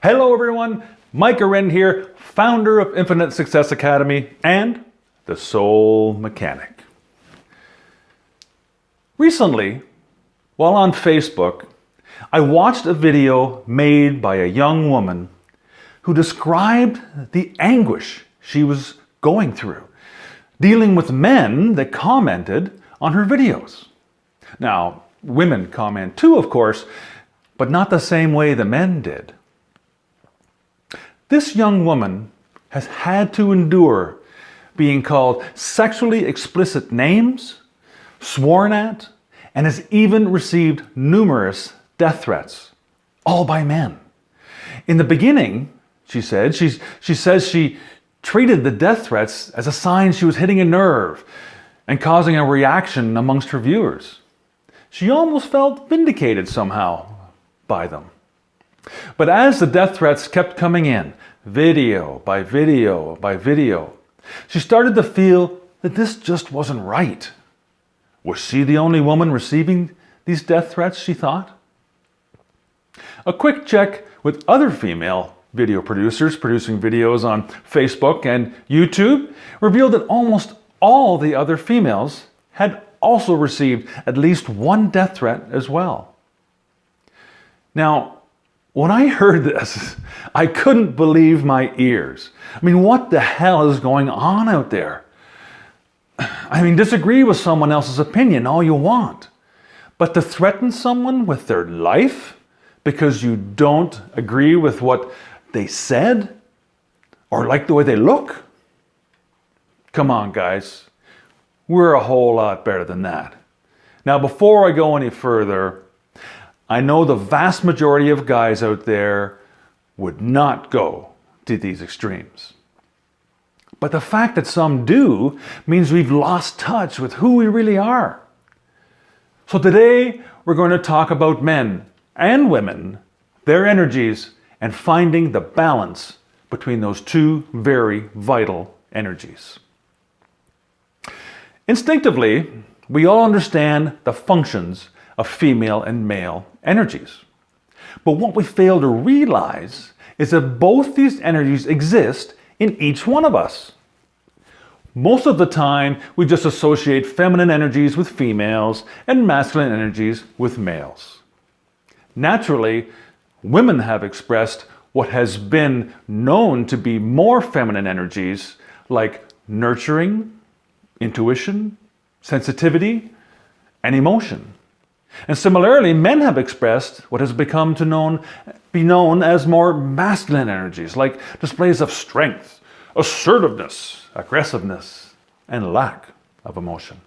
Hello everyone, Mike Arend here, founder of Infinite Success Academy and the Soul Mechanic. Recently, while on Facebook, I watched a video made by a young woman who described the anguish she was going through, dealing with men that commented on her videos. Now, women comment too, of course, but not the same way the men did. This young woman has had to endure being called sexually explicit names, sworn at, and has even received numerous death threats, all by men. In the beginning, she says she treated the death threats as a sign she was hitting a nerve and causing a reaction amongst her viewers. She almost felt vindicated somehow by them. But as the death threats kept coming in, video by video by video, she started to feel that this just wasn't right. Was she the only woman receiving these death threats, she thought? A quick check with other female video producers producing videos on Facebook and YouTube revealed that almost all the other females had also received at least one death threat as well. Now, when I heard this, I couldn't believe my ears. I mean, what the hell is going on out there? I mean, disagree with someone else's opinion all you want, but to threaten someone with their life because you don't agree with what they said or like the way they look? Come on, guys. We're a whole lot better than that. Now, before I go any further, I know the vast majority of guys out there would not go to these extremes. But the fact that some do means we've lost touch with who we really are. So today we're going to talk about men and women, their energies, and finding the balance between those two very vital energies. Instinctively, we all understand the functions of female and male energies. But what we fail to realize is that both these energies exist in each one of us. Most of the time, we just associate feminine energies with females and masculine energies with males. Naturally, women have expressed what has been known to be more feminine energies like nurturing, intuition, sensitivity, and emotion. And similarly, men have expressed what has become to be known as more masculine energies, like displays of strength, assertiveness, aggressiveness, and lack of emotion.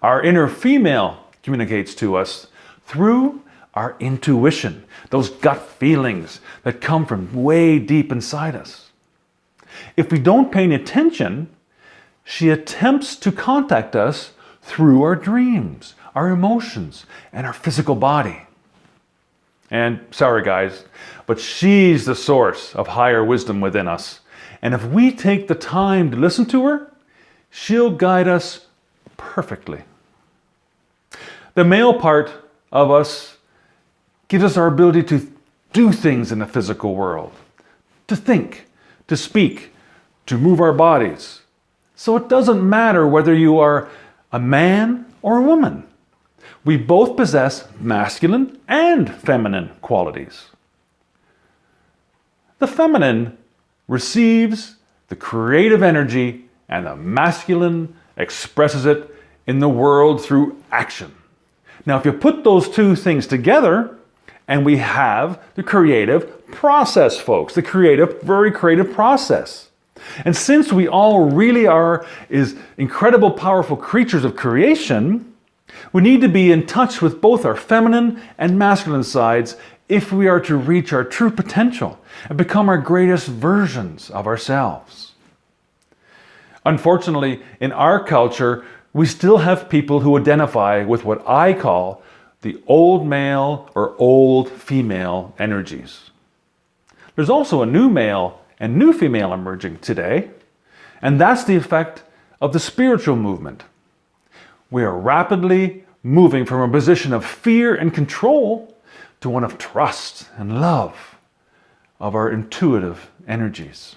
Our inner female communicates to us through our intuition, those gut feelings that come from way deep inside us. If we don't pay any attention, she attempts to contact us through our dreams, our emotions, and our physical body. And sorry guys, but she's the source of higher wisdom within us. And if we take the time to listen to her, she'll guide us perfectly. The male part of us gives us our ability to do things in the physical world, to think, to speak, to move our bodies. So it doesn't matter whether you are a man or a woman. We both possess masculine and feminine qualities. The feminine receives the creative energy and the masculine expresses it in the world through action. Now, if you put those two things together, and we have the creative process, folks, very creative process. And since we all really is incredible, powerful creatures of creation, we need to be in touch with both our feminine and masculine sides if we are to reach our true potential and become our greatest versions of ourselves. Unfortunately, in our culture, we still have people who identify with what I call the old male or old female energies. There's also a new male and new female emerging today, and that's the effect of the spiritual movement. We are rapidly moving from a position of fear and control to one of trust and love, of our intuitive energies.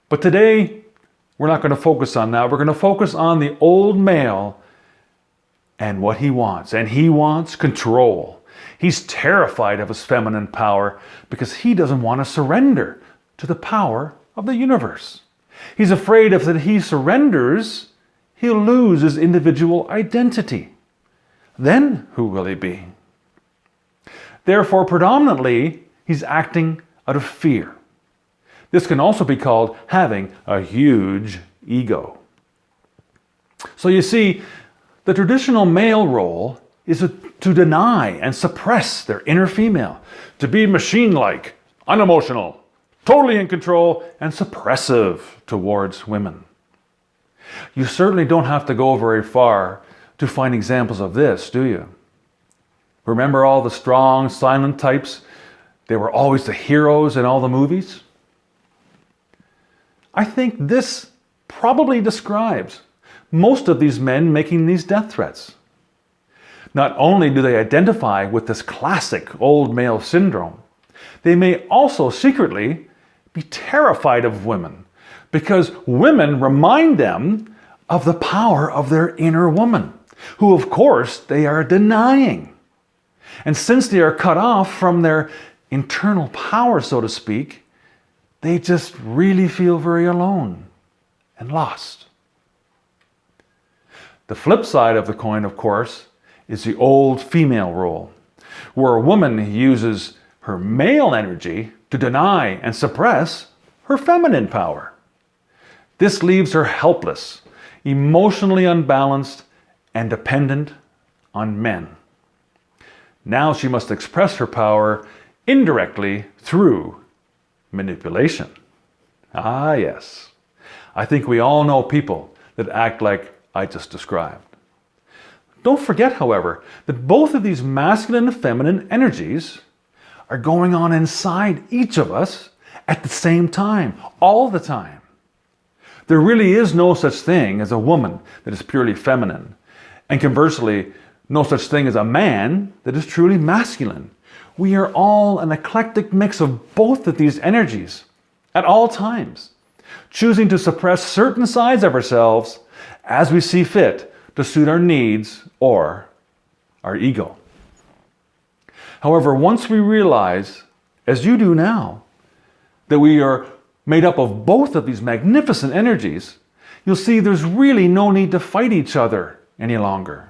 But today, we're not going to focus on that. We're going to focus on the old male and what he wants. And he wants control. He's terrified of his feminine power because he doesn't want to surrender to the power of the universe. He's afraid if that he surrenders, he'll lose his individual identity. Then who will he be? Therefore, predominantly, he's acting out of fear. This can also be called having a huge ego. So you see, the traditional male role is to deny and suppress their inner female, to be machine-like, unemotional, totally in control, and suppressive towards women. You certainly don't have to go very far to find examples of this, do you? Remember all the strong, silent types? They were always the heroes in all the movies. I think this probably describes most of these men making these death threats. Not only do they identify with this classic old male syndrome, they may also secretly be terrified of women because women remind them of the power of their inner woman, who of course they are denying. And since they are cut off from their internal power, so to speak, they just really feel very alone and lost. The flip side of the coin, of course, is the old female role, where a woman uses her male energy to deny and suppress her feminine power. This leaves her helpless, emotionally unbalanced, and dependent on men. Now she must express her power indirectly through manipulation. Ah, yes. I think we all know people that act like I just described. Don't forget, however, that both of these masculine and feminine energies are going on inside each of us at the same time, all the time. There really is no such thing as a woman that is purely feminine, and conversely, no such thing as a man that is truly masculine. We are all an eclectic mix of both of these energies at all times, choosing to suppress certain sides of ourselves as we see fit to suit our needs or our ego. However, once we realize, as you do now, that we are made up of both of these magnificent energies, you'll see there's really no need to fight each other any longer.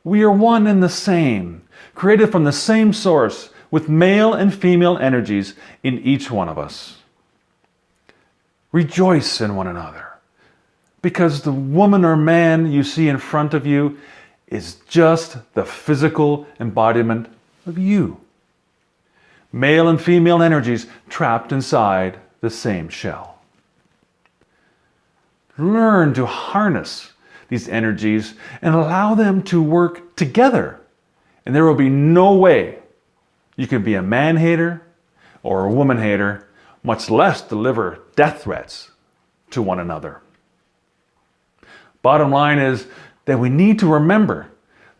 We are one and the same, created from the same source, with male and female energies in each one of us. Rejoice in one another, because the woman or man you see in front of you is just the physical embodiment of you. Male and female energies trapped inside the same shell. Learn to harness these energies and allow them to work together. And there will be no way you can be a man hater or a woman hater, much less deliver death threats to one another. Bottom line is that we need to remember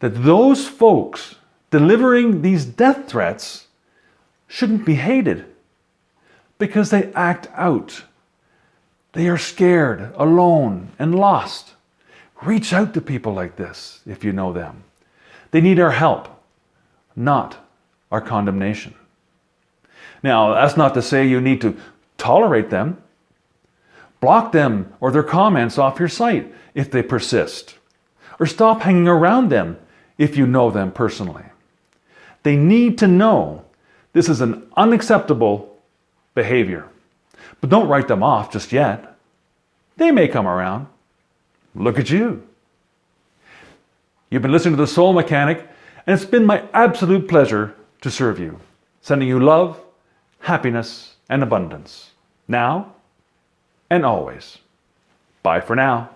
that those folks delivering these death threats shouldn't be hated because they act out. They are scared, alone, and lost. Reach out to people like this if you know them. They need our help, not our condemnation. Now, that's not to say you need to tolerate them. Block them or their comments off your site if they persist, or stop hanging around them if you know them personally. They need to know this is an unacceptable behavior, but don't write them off just yet. They may come around. Look at you. You've been listening to The Soul Mechanic, and it's been my absolute pleasure to serve you, sending you love, happiness, and abundance, now and always. Bye for now.